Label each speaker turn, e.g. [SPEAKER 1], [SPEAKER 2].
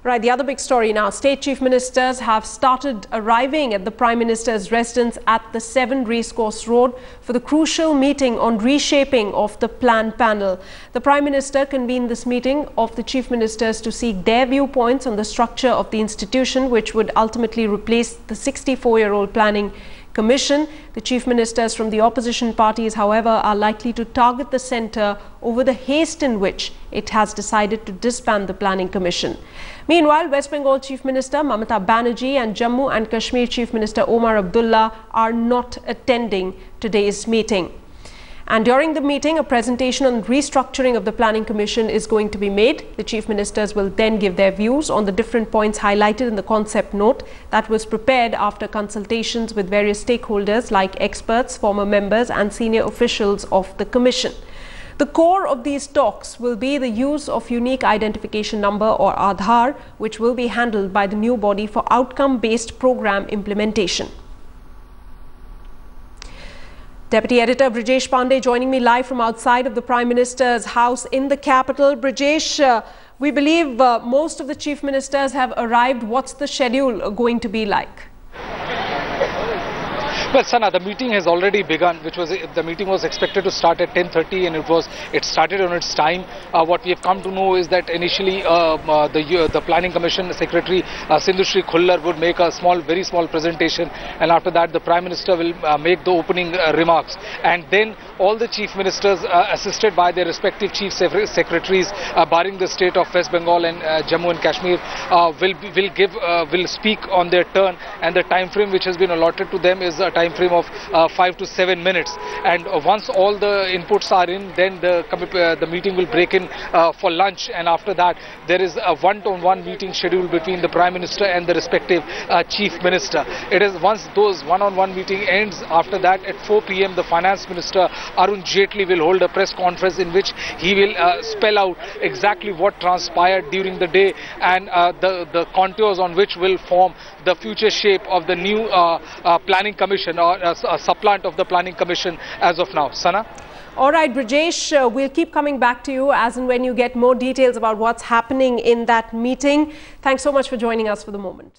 [SPEAKER 1] Right, the other big story now. State Chief Ministers have started arriving at the Prime Minister's residence at the 7 Racecourse Road for the crucial meeting on reshaping of the plan panel. The Prime Minister convened this meeting of the Chief Ministers to seek their viewpoints on the structure of the institution, which would ultimately replace the 64-year-old Planning Commission. The Chief Ministers from the opposition parties, however, are likely to target the centre over the haste in which it has decided to disband the Planning Commission. Meanwhile, West Bengal Chief Minister Mamata Banerjee and Jammu and Kashmir Chief Minister Omar Abdullah are not attending today's meeting. And during the meeting, a presentation on restructuring of the Planning Commission is going to be made. The Chief Ministers will then give their views on the different points highlighted in the concept note that was prepared after consultations with various stakeholders like experts, former members and senior officials of the Commission. The core of these talks will be the use of unique identification number or Aadhaar, which will be handled by the new body for outcome-based program implementation. Deputy Editor Brijesh Pandey joining me live from outside of the Prime Minister's house in the capital. Brijesh, we believe most of the Chief Ministers have arrived. What's the schedule going to be like?
[SPEAKER 2] Well, Sana, the meeting has already begun. The meeting was expected to start at 10:30, and it started on its time. What we have come to know is that initially the Planning Commission Secretary Sindhu Shri Khullar would make a very small presentation, and after that the Prime Minister will make the opening remarks, and then all the Chief Ministers, assisted by their respective Chief Secretaries, barring the state of West Bengal and Jammu and Kashmir, will speak on their turn, and the time frame which has been allotted to them is a time frame of 5 to 7 minutes. And once all the inputs are in, then the meeting will break in for lunch, and after that there is a one-on-one meeting scheduled between the Prime Minister and the respective Chief Minister. It is once those one-on-one meeting ends, after that at 4 p.m. the Finance Minister Arun Jaitley will hold a press conference in which he will spell out exactly what transpired during the day and the contours on which will form the future shape of the new Planning Commission, or a supplant of the Planning Commission as of now. Sana?
[SPEAKER 1] All right, Brijesh, we'll keep coming back to you as and when you get more details about what's happening in that meeting. Thanks so much for joining us for the moment.